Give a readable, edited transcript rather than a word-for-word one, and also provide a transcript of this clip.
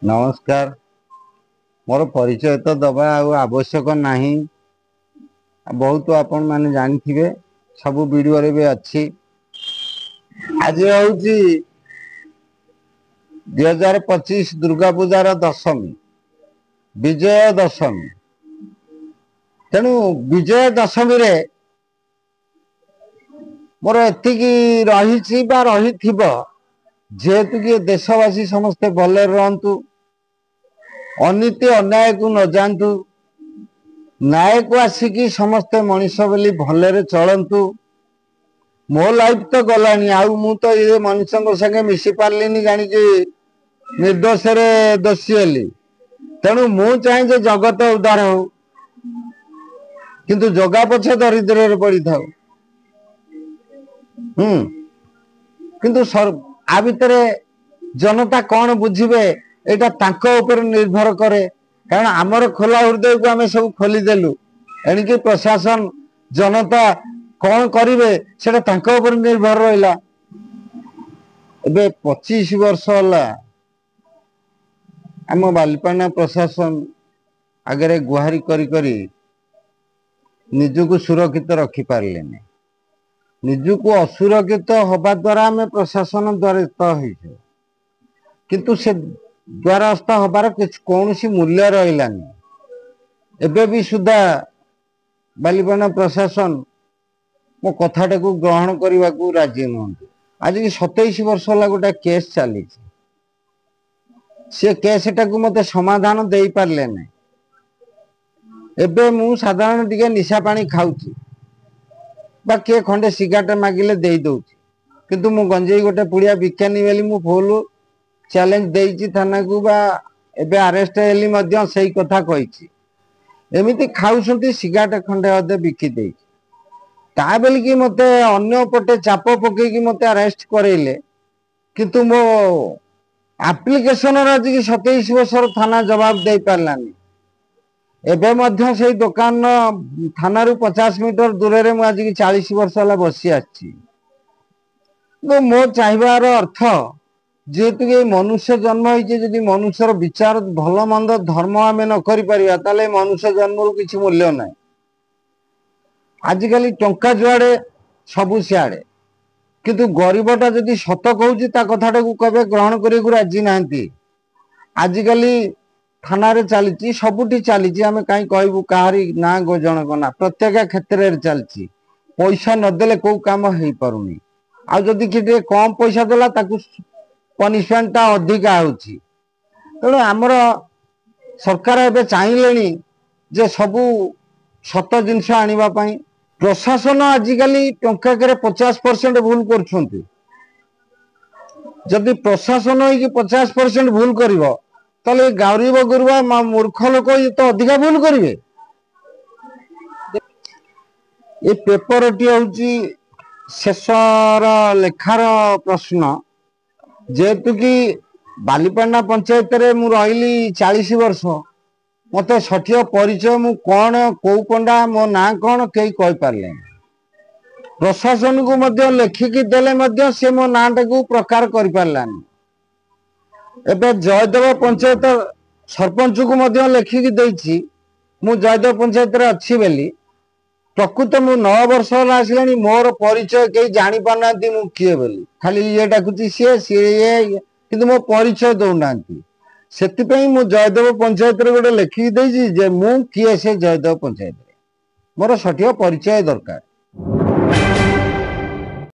नमस्कार। मोर परिचय तो दबा आवश्यक नहीं। बहुत आपण माने जानिथिबे सब वीडियो रे भी अच्छी। आज हूँ 2025 दुर्गा पूजार दशमी विजय दशमी। तेणु विजय दशमी रे मोर एतिकी रही जेहेतु कि देशवासी समस्ते भले रहतु, अनीति अन्याय को न जानतु, न्याय को आसिकी समस्ते मनीष बोली भले चलतु। मो लाइफ तो गलानी आउ मु तो ये मनुष्यों संगे मिसी पार्लिनी जानी निर्दोष दोषी हेली। तेणु मु चाहे जे जगत उद्धार हो, किंतु जगा पछे दरिद्र पड़ी था। किंतु आ भितर जनता कौन बुझे एटा तांको ऊपर निर्भर करे। कारण आमर खोला हृदय को आम सब खोलीदेलु, एणिकी प्रशासन जनता कौन करेंगे से निर्भर रहा। एबे 25 वर्ष है आम बालिपाना प्रशासन आगे गुहारी करी निजको सुरक्षित रखिपारे। निजको असुरक्षित हवा द्वारा आम प्रशासन द्वारस्थ हो, किंतु से द्वारस्थ हबार कौन मूल्य रही। एबे भी सुधा बालिपाना प्रशासन मो कथाटा को ग्रहण करने को राजी नुहत। आज की 27 वर्ष है गोटे केस चली, से केसटा को मत समाधान दे पारे ना। एबे मु साधारण टिके निशा पानी खाऊची बा किए खंडे सिगारेट मागिले दे दउची, किंतु मु गंजेई गोटे पुड़िया बिकानी बेली मु फुल चैलेंज देइची थाना को, बा एबे अरेस्ट हेली मध्य सही कथा कहिची। एमिति खाउसंती सिगारेट खंडे अदे बिकी देइची, ता बेली कि मते अन्य पटे चाप पकई कि मते अरेस्ट करेले। किंतु मो एप्लिकेशन आज की 27 वर्षर थाना जवाब दे पारलानी। एबे मध्य से दुकान थाना 50 मीटर दूर रे मु आज की 40 वर्ष है बसी आछि। तो मो चाहबार अर्थ जेहेतु कि मनुष्य जन्म होती, मनुष्यर विचार भल मंद धर्म आम न कर मनुष्य जन्म किसी मूल्य ना। आजिकल टंका जुआड़े सबू सियाड़े, किंतु गरीबटा जदि सत कहूँ कथाटा को कबे ग्रहण करने को राजी ना। आजिकल थाना रे चली सबुठी चली, आम कहीं कहबू कहारी ना जनक ना, प्रत्येक क्षेत्र चलती। पैसा नदेले कौ काम हो पारुनी। आ जदि कि कम पैसा देला ताकू पनिशमेंटा अधिका होची। तेणु आमर सरकार एबे चाहिए जे सबू सत जिनस आनिबा पई। प्रशासन आजिकल टंका 50% भूल कर। जदि प्रशासन हो 50% भूल करिवो ताले गरीब गुरुबा मूर्ख लोक ये तो अधिका भूल करेंगे। ये पेपर टी हूँ शेषर लेखार प्रश्न। जेहेतु कि बालिपाना पंचायत रे मु रही 40 वर्ष, मत सठिक परिचय मु कौन कौ पंडा मो ना कौन कई कही पारे। प्रशासन को मध्य लेखिकी देले से मो नाटा को प्रकार कर पारानी। एबे जयदेव पंचायत सरपंच को मध्य लेखिकी देछि, मु जयदेव पंचायत रे अच्छी बेली। प्रकृत मु 9 वर्ष आसला मोर परिचय कई जानी पाना मु किए बोली, खाली ये डाकुची सी ये किंतु मो परिचय दौना। से मु जयदेव पंचायत रे गोटे लेखिकी देछि जे मु किए से जयदेव पंचायत रे मोर सठिक परिचय दरकार।